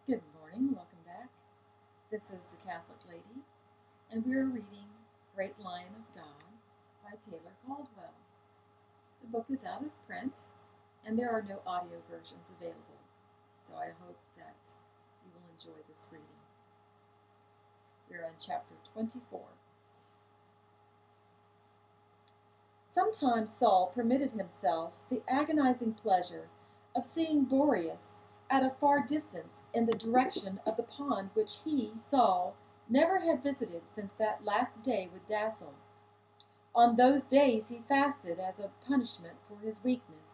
Good morning, welcome back. This is the Catholic Lady, and we are reading Great Lion of God by Taylor Caldwell. The book is out of print, and there are no audio versions available, so I hope that you will enjoy this reading. We are on chapter 24. Sometimes Saul permitted himself the agonizing pleasure of seeing Boreas at a far distance in the direction of the pond which he, Saul, never had visited since that last day with Dassel. On those days he fasted as a punishment for his weakness,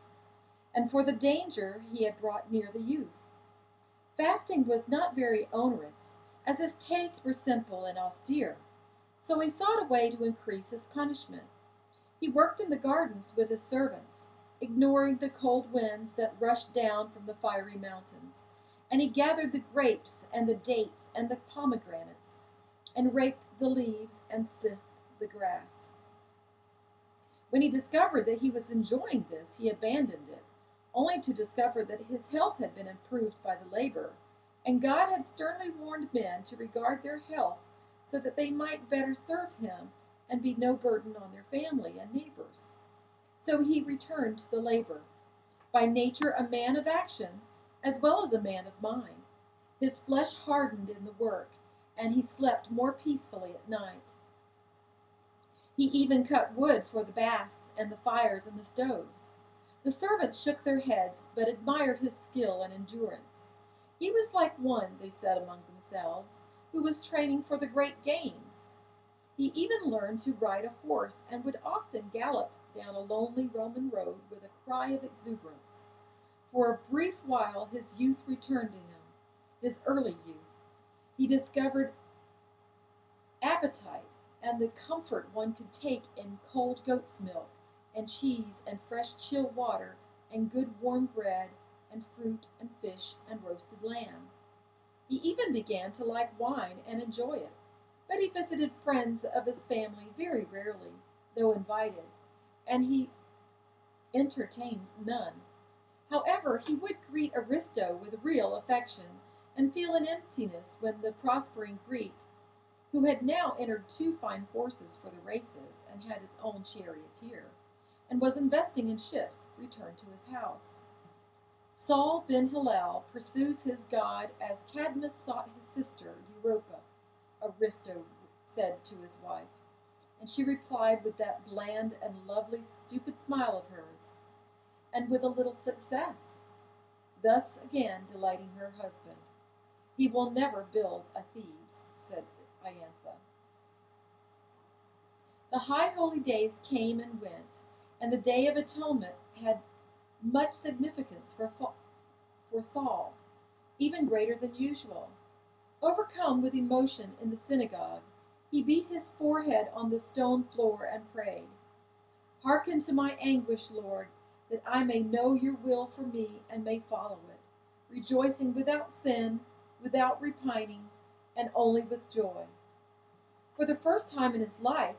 and for the danger he had brought near the youth. Fasting was not very onerous, as his tastes were simple and austere, so he sought a way to increase his punishment. He worked in the gardens with his servants, ignoring the cold winds that rushed down from the fiery mountains, and he gathered the grapes and the dates and the pomegranates, and raked the leaves and sifted the grass. When he discovered that he was enjoying this, he abandoned it, only to discover that his health had been improved by the labor, and God had sternly warned men to regard their health so that they might better serve him and be no burden on their family and neighbors. So he returned to the labor, by nature a man of action, as well as a man of mind. His flesh hardened in the work, and he slept more peacefully at night. He even cut wood for the baths and the fires and the stoves. The servants shook their heads, but admired his skill and endurance. He was like one, they said among themselves, who was training for the great games. He even learned to ride a horse, and would often gallop down a lonely Roman road with a cry of exuberance. For a brief while his youth returned to him, his early youth. He discovered appetite and the comfort one could take in cold goat's milk, and cheese, and fresh chilled water, and good warm bread, and fruit, and fish, and roasted lamb. He even began to like wine and enjoy it, but he visited friends of his family very rarely, though invited, and he entertained none. However, he would greet Aristo with real affection, and feel an emptiness when the prospering Greek, who had now entered 2 fine horses for the races, and had his own charioteer, and was investing in ships, returned to his house. Saul bin Hillel pursues his God as Cadmus sought his sister Europa, Aristo said to his wife, and she replied with that bland and lovely stupid smile of hers, and with a little success, thus again delighting her husband. He will never build a Thebes, said Iantha. The high holy days came and went, and the Day of Atonement had much significance for Saul, even greater than usual. Overcome with emotion in the synagogue, he beat his forehead on the stone floor and prayed, "Hearken to my anguish, Lord, that I may know your will for me and may follow it, rejoicing without sin, without repining, and only with joy." For the first time in his life,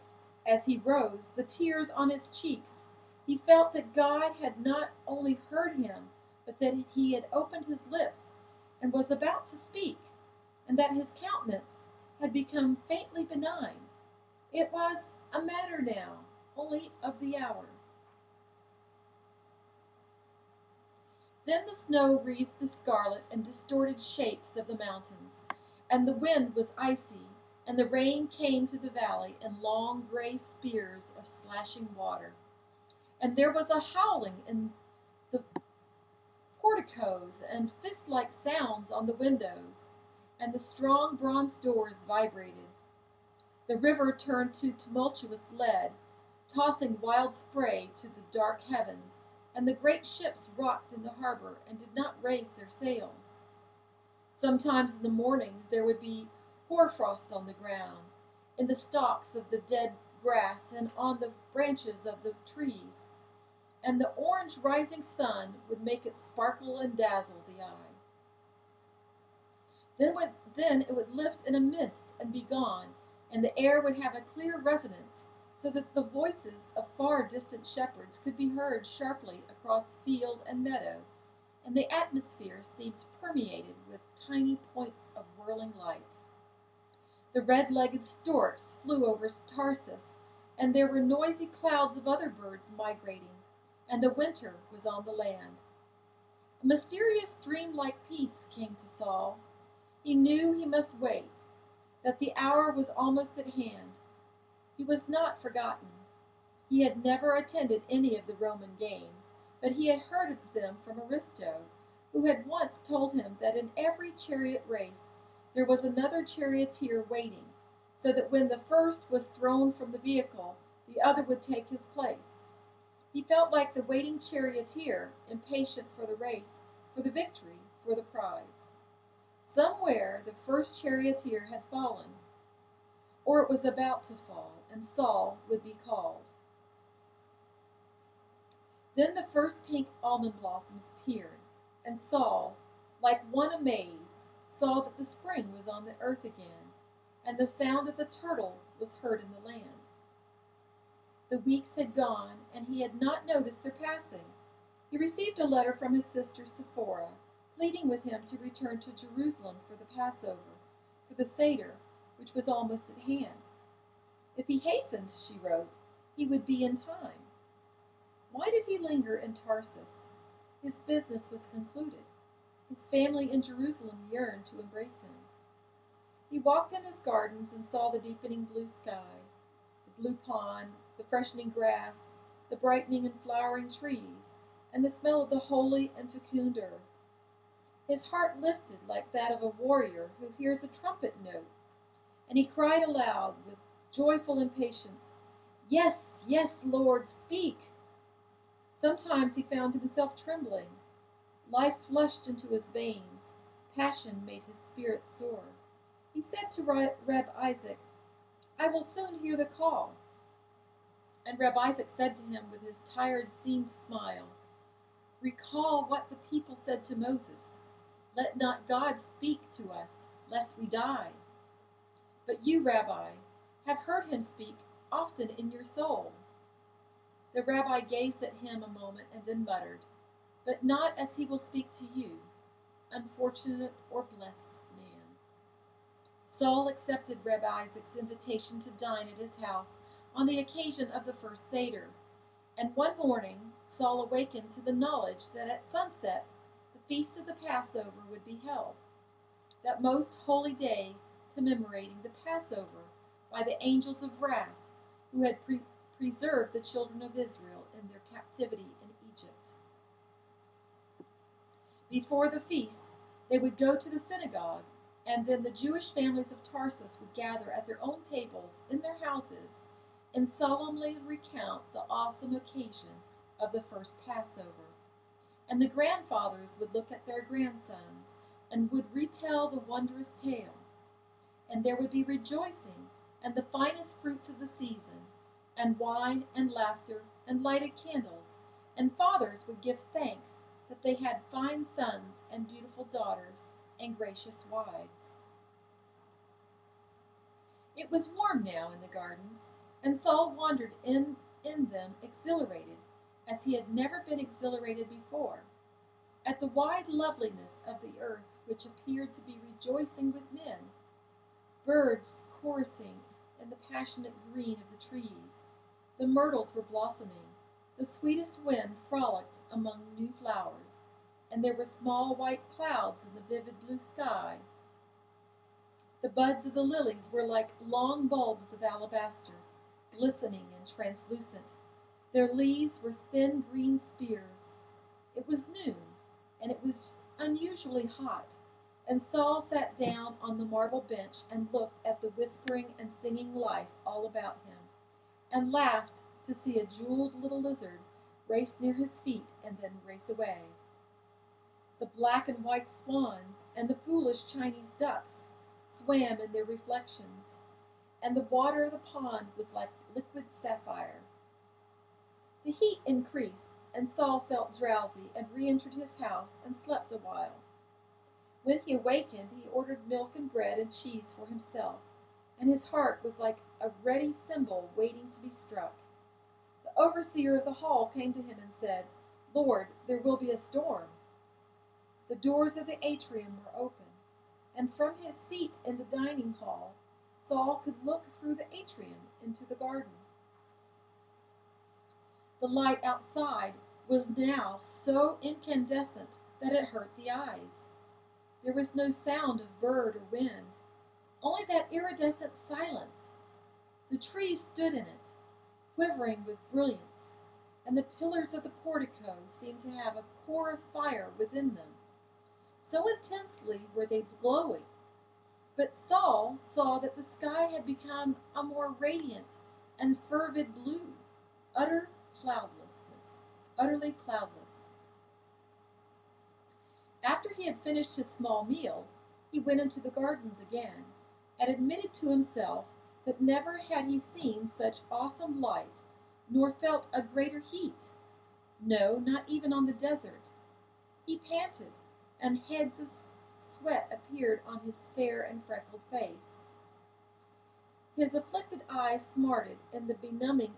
as he rose, the tears on his cheeks, he felt that God had not only heard him, but that he had opened his lips and was about to speak, and that his countenance had become faintly benign. It was a matter now only of the hour. Then the snow wreathed the scarlet and distorted shapes of the mountains, and the wind was icy, and the rain came to the valley in long gray spears of slashing water. And there was a howling in the porticos, and fist-like sounds on the windows, and the strong bronze doors vibrated. The river turned to tumultuous lead, tossing wild spray to the dark heavens, and the great ships rocked in the harbor and did not raise their sails. Sometimes in the mornings there would be hoarfrost on the ground, in the stalks of the dead grass, and on the branches of the trees, and the orange rising sun would make it sparkle and dazzle the eye. Then it would lift in a mist and be gone, and the air would have a clear resonance, so that the voices of far distant shepherds could be heard sharply across field and meadow, and the atmosphere seemed permeated with tiny points of whirling light. The red-legged storks flew over Tarsus, and there were noisy clouds of other birds migrating, and the winter was on the land. A mysterious dream-like peace came to Saul. He knew he must wait, that the hour was almost at hand. He was not forgotten. He had never attended any of the Roman games, but he had heard of them from Aristo, who had once told him that in every chariot race there was another charioteer waiting, so that when the first was thrown from the vehicle, the other would take his place. He felt like the waiting charioteer, impatient for the race, for the victory, for the prize. Somewhere the first charioteer had fallen, or it was about to fall, and Saul would be called. Then the first pink almond blossoms appeared, and Saul, like one amazed, saw that the spring was on the earth again, and the sound of the turtle was heard in the land. The weeks had gone, and he had not noticed their passing. He received a letter from his sister Sephora, pleading with him to return to Jerusalem for the Passover, for the Seder, which was almost at hand. If he hastened, she wrote, he would be in time. Why did he linger in Tarsus? His business was concluded. His family in Jerusalem yearned to embrace him. He walked in his gardens and saw the deepening blue sky, the blue pond, the freshening grass, the brightening and flowering trees, and the smell of the holy and fecund earth. His heart lifted like that of a warrior who hears a trumpet note, and he cried aloud with joyful impatience, "Yes, yes, Lord, speak!" Sometimes he found himself trembling. Life flushed into his veins. Passion made his spirit soar. He said to Reb Isaac, "I will soon hear the call." And Reb Isaac said to him with his tired seamed smile, "Recall what the people said to Moses. Let not God speak to us, lest we die. But you, Rabbi, have heard him speak often in your soul." The rabbi gazed at him a moment and then muttered, "But not as he will speak to you, unfortunate or blessed man." Saul accepted Reb Isaac's invitation to dine at his house on the occasion of the first Seder, and one morning Saul awakened to the knowledge that at sunset the feast of the Passover would be held, that most holy day commemorating the Passover by the angels of wrath who had preserved the children of Israel in their captivity in Egypt. Before the feast, they would go to the synagogue, and then the Jewish families of Tarsus would gather at their own tables in their houses and solemnly recount the awesome occasion of the first Passover. And the grandfathers would look at their grandsons and would retell the wondrous tale. And there would be rejoicing and the finest fruits of the season, and wine and laughter and lighted candles, and fathers would give thanks that they had fine sons and beautiful daughters and gracious wives. It was warm now in the gardens, and Saul wandered in them exhilarated, as he had never been exhilarated before, at the wide loveliness of the earth which appeared to be rejoicing with men, birds chorusing in the passionate green of the trees. The myrtles were blossoming, the sweetest wind frolicked among new flowers, and there were small white clouds in the vivid blue sky. The buds of the lilies were like long bulbs of alabaster, glistening and translucent. Their leaves were thin green spears. It was noon, and it was unusually hot, and Saul sat down on the marble bench and looked at the whispering and singing life all about him, and laughed to see a jeweled little lizard race near his feet and then race away. The black and white swans and the foolish Chinese ducks swam in their reflections, and the water of the pond was like liquid sapphire. The heat increased, and Saul felt drowsy and re-entered his house and slept a while. When he awakened, he ordered milk and bread and cheese for himself, and his heart was like a ready cymbal waiting to be struck. The overseer of the hall came to him and said, "Lord, there will be a storm." The doors of the atrium were open, and from his seat in the dining hall, Saul could look through the atrium into the garden. The light outside was now so incandescent that it hurt the eyes. There was no sound of bird or wind, only that iridescent silence. The trees stood in it, quivering with brilliance, and the pillars of the portico seemed to have a core of fire within them. So intensely were they glowing. But Saul saw that the sky had become a more radiant and fervid blue, utter cloudlessness, utterly cloudless. After he had finished his small meal, he went into the gardens again, and admitted to himself that never had he seen such awesome light, nor felt a greater heat, no, not even on the desert. He panted, and heads of sweat appeared on his fair and freckled face. His afflicted eyes smarted in the benumbing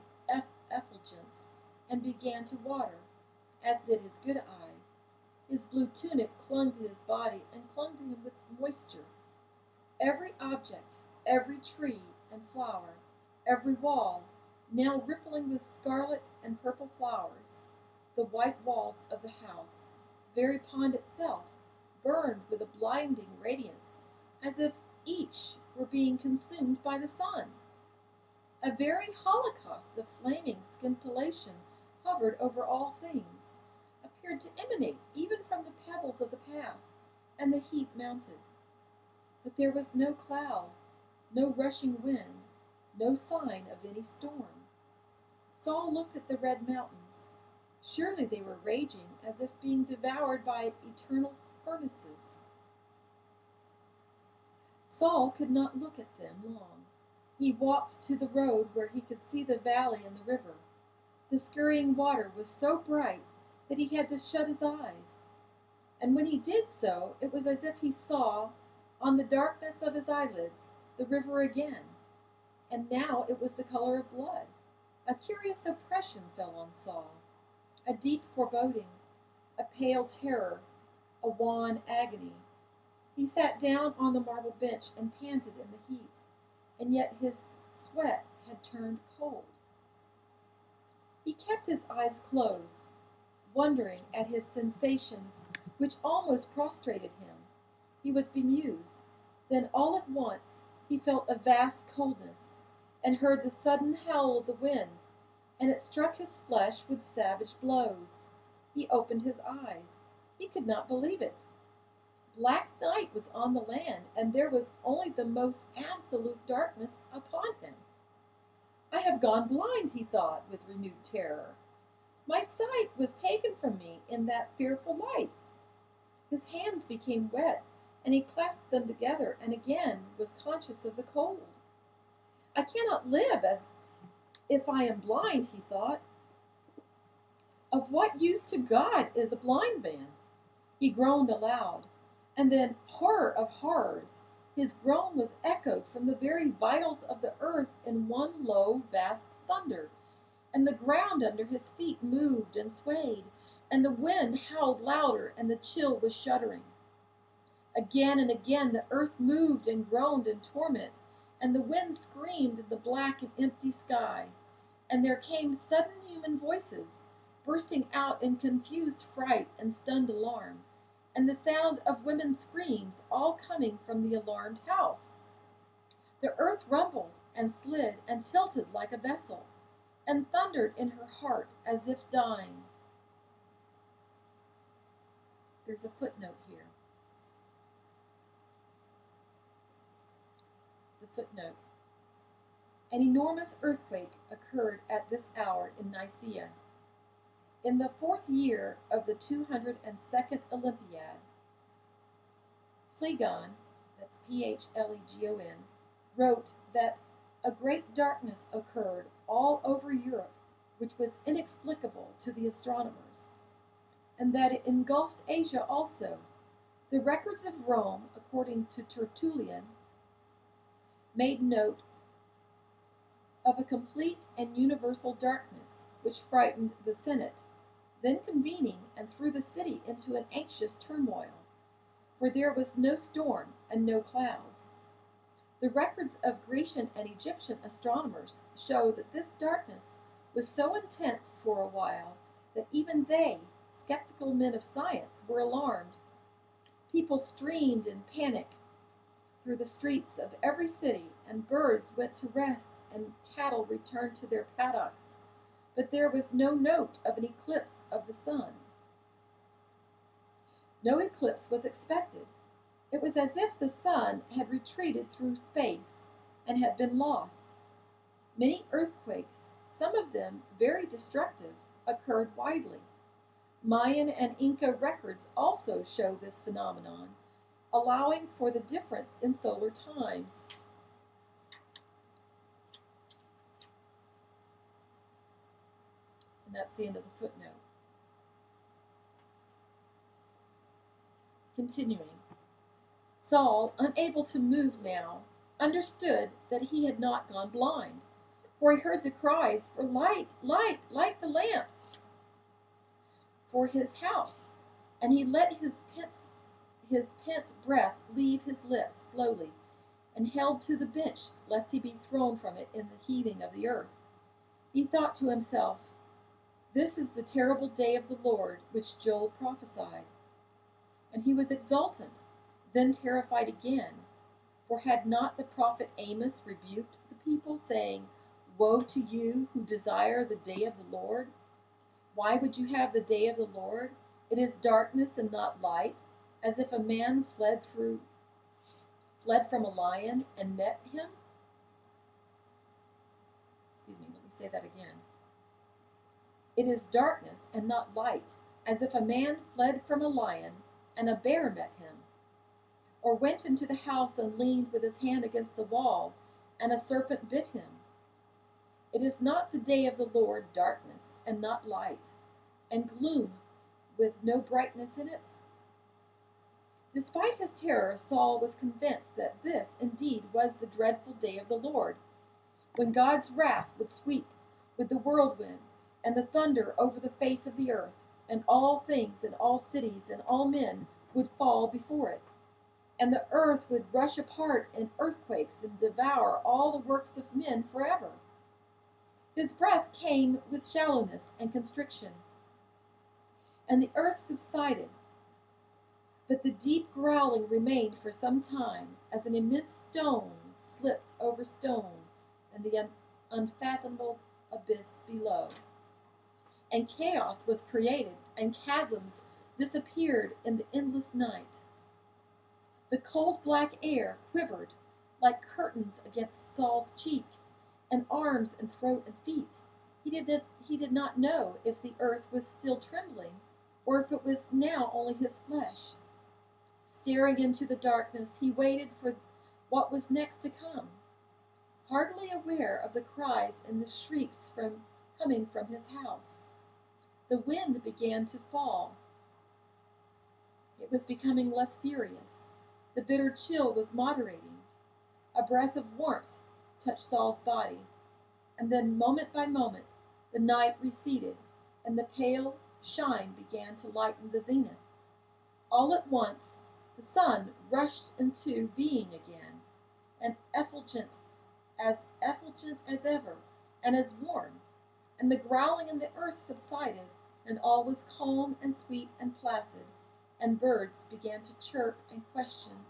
effulgence, and began to water, as did his good eye. His blue tunic clung to his body, and clung to him with moisture. Every object, every tree and flower, every wall, now rippling with scarlet and purple flowers, the white walls of the house, the very pond itself, burned with a blinding radiance, as if each were being consumed by the sun. A very holocaust of flaming scintillation hovered over all things, appeared to emanate even from the pebbles of the path, and the heat mounted. But there was no cloud, no rushing wind, no sign of any storm. Saul looked at the red mountains. Surely they were raging as if being devoured by eternal furnaces. Saul could not look at them long. He walked to the road where he could see the valley and the river. The scurrying water was so bright that he had to shut his eyes. And when he did so, it was as if he saw, on the darkness of his eyelids, the river again. And now it was the color of blood. A curious oppression fell on Saul, a deep foreboding, a pale terror, a wan agony. He sat down on the marble bench and panted in the heat, and yet his sweat had turned cold. He kept his eyes closed, wondering at his sensations, which almost prostrated him. He was bemused. Then all at once he felt a vast coldness, and heard the sudden howl of the wind, and it struck his flesh with savage blows. He opened his eyes. He could not believe it. Black night was on the land, and there was only the most absolute darkness upon him. I have gone blind, he thought, with renewed terror. My sight was taken from me in that fearful light. His hands became wet, and he clasped them together, and again was conscious of the cold. I cannot live as if I am blind, he thought. Of what use to God is a blind man? He groaned aloud, and then, horror of horrors, his groan was echoed from the very vitals of the earth in one low, vast thunder, and the ground under his feet moved and swayed, and the wind howled louder, and the chill was shuddering. Again and again the earth moved and groaned in torment, and the wind screamed in the black and empty sky, and there came sudden human voices, bursting out in confused fright and stunned alarm, and the sound of women's screams, all coming from the alarmed house. The earth rumbled and slid and tilted like a vessel, and thundered in her heart as if dying. There's a footnote here. The footnote. An enormous earthquake occurred at this hour in Nicaea. In the 4th year of the 202nd Olympiad, Phlegon, that's Phlegon, wrote that a great darkness occurred all over Europe, which was inexplicable to the astronomers, and that it engulfed Asia also. The records of Rome, according to Tertullian, made note of a complete and universal darkness, which frightened the Senate, then convening and threw the city into an anxious turmoil. for there was no storm and no clouds. The records of Grecian and Egyptian astronomers show that this darkness was so intense for a while that even they, skeptical men of science, were alarmed. People streamed in panic through the streets of every city, and birds went to rest and cattle returned to their paddocks. But there was no note of an eclipse of the sun. No eclipse was expected. It was as if the sun had retreated through space and had been lost. Many earthquakes, some of them very destructive, occurred widely. Mayan and Inca records also show this phenomenon, allowing for the difference in solar times. And that's the end of the footnote. Continuing. Saul, unable to move now, understood that he had not gone blind, for he heard the cries for light, light, light the lamps for his house, and he let his pent breath leave his lips slowly, and held to the bench lest he be thrown from it in the heaving of the earth. He thought to himself, "This is the terrible day of the Lord which Joel prophesied." And he was exultant, then terrified again, for had not the prophet Amos rebuked the people, saying, "Woe to you who desire the day of the Lord! Why would you have the day of the Lord? It is darkness and not light, as if a man fled from a lion and met him." Excuse me, let me say that again. It is darkness and not light, as if a man fled from a lion and a bear met him, or went into the house and leaned with his hand against the wall, and a serpent bit him. It is not the day of the Lord darkness and not light, and gloom with no brightness in it? Despite his terror, Saul was convinced that this indeed was the dreadful day of the Lord, when God's wrath would sweep with the whirlwind and the thunder over the face of the earth, and all things and all cities and all men would fall before it, and the earth would rush apart in earthquakes and devour all the works of men forever. His breath came with shallowness and constriction, and the earth subsided, but the deep growling remained for some time, as an immense stone slipped over stone in the unfathomable abyss below. And chaos was created, and chasms disappeared in the endless night. The cold black air quivered like curtains against Saul's cheek, and arms and throat and feet. He did not know if the earth was still trembling, or if it was now only his flesh. Staring into the darkness, he waited for what was next to come, hardly aware of the cries and the shrieks coming from his house. The wind began to fall. It was becoming less furious. The bitter chill was moderating. A breath of warmth touched Saul's body, and then moment by moment the night receded, and the pale shine began to lighten the zenith. All at once the sun rushed into being again, and effulgent as ever, and as warm, and the growling in the earth subsided, and all was calm and sweet and placid, and birds began to chirp and question,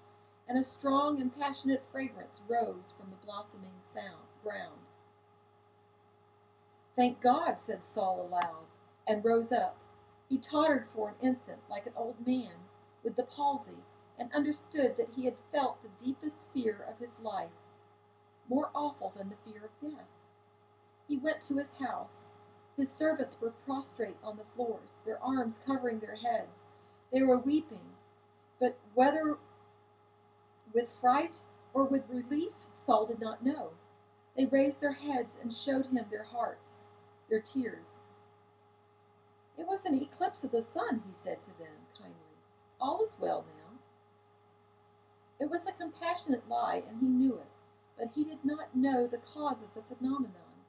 and a strong and passionate fragrance rose from the blossoming ground. "Thank God," said Saul aloud, and rose up. He tottered for an instant like an old man with the palsy, and understood that he had felt the deepest fear of his life, more awful than the fear of death. He went to his house. His servants were prostrate on the floors, their arms covering their heads. They were weeping, but whether with fright or with relief, Saul did not know. They raised their heads and showed him their hearts, their tears. "It was an eclipse of the sun," he said to them kindly. "All is well now." It was a compassionate lie, and he knew it, but he did not know the cause of the phenomenon,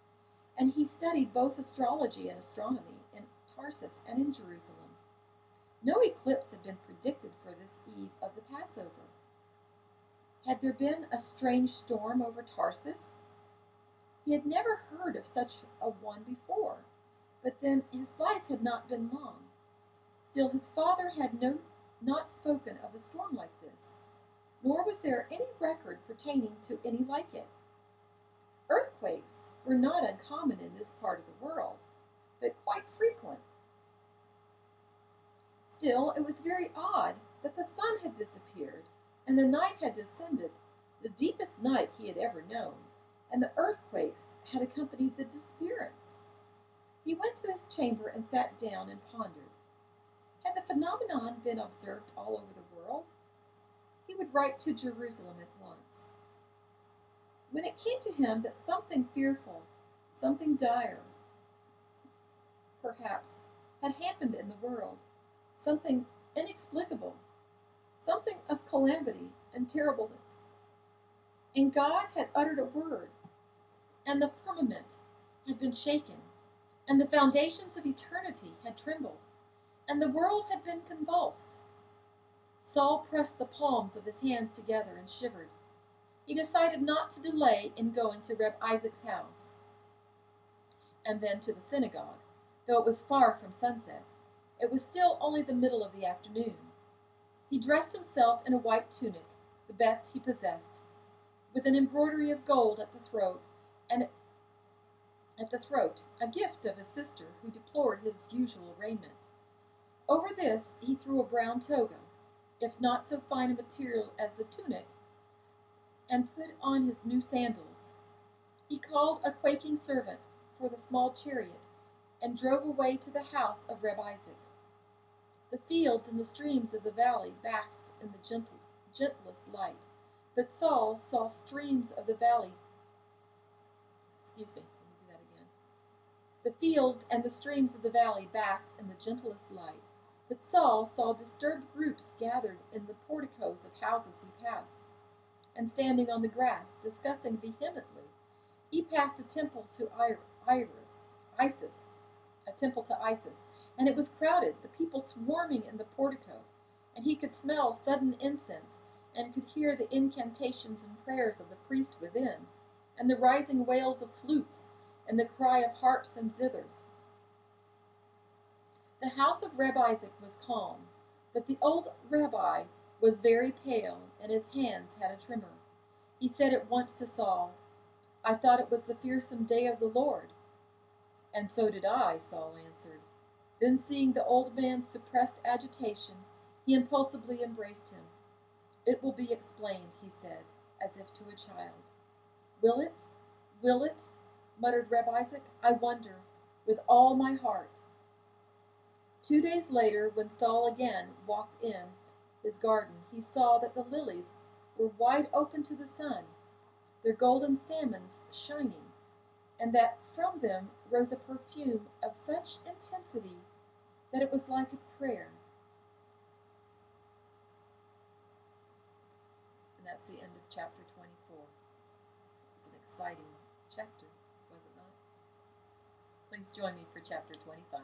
and he studied both astrology and astronomy in Tarsus and in Jerusalem. No eclipse had been predicted for this eve of the Passover. Had there been a strange storm over Tarsus? He had never heard of such a one before, but then his life had not been long. Still, his father had not spoken of a storm like this, nor was there any record pertaining to any like it. Earthquakes were not uncommon in this part of the world, but quite frequent. Still, it was very odd that the sun had disappeared and the night had descended, the deepest night he had ever known, and the earthquakes had accompanied the disappearance. He went to his chamber and sat down and pondered. Had the phenomenon been observed all over the world? He would write to Jerusalem at once. When it came to him that something fearful, something dire, perhaps, had happened in the world, something inexplicable, something of calamity and terribleness, and God had uttered a word, and the firmament had been shaken, and the foundations of eternity had trembled, and the world had been convulsed. Saul pressed the palms of his hands together and shivered. He decided not to delay in going to Reb Isaac's house, and then to the synagogue, though it was far from sunset. It was still only the middle of the afternoon. He dressed himself in a white tunic, the best he possessed, with an embroidery of gold at the throat, a gift of his sister, who deplored his usual raiment. Over this he threw a brown toga, if not so fine a material as the tunic, and put on his new sandals. He called a quaking servant for the small chariot, and drove away to the house of Reb Isaac. The fields and the streams of the valley basked in the gentlest light, but Saul saw streams of the valley. The fields and the streams of the valley basked in the gentlest light, but Saul saw disturbed groups gathered in the porticos of houses he passed, and standing on the grass, discussing vehemently. He passed a temple to Isis, and it was crowded, the people swarming in the portico, and he could smell sudden incense, and could hear the incantations and prayers of the priest within, and the rising wails of flutes, and the cry of harps and zithers. The house of Reb Isaac was calm, but the old rabbi was very pale, and his hands had a tremor. He said at once to Saul, "I thought it was the fearsome day of the Lord." "And so did I," Saul answered. Then, seeing the old man's suppressed agitation, he impulsively embraced him. "It will be explained," he said, as if to a child. "Will it? Will it?" muttered Reb Isaac. "I wonder, with all my heart." 2 days later, when Saul again walked in his garden, he saw that the lilies were wide open to the sun, their golden stamens shining, and that from them rose a perfume of such intensity that it was like a prayer. And that's the end of chapter 24. It was an exciting chapter, was it not? Please join me for chapter 25.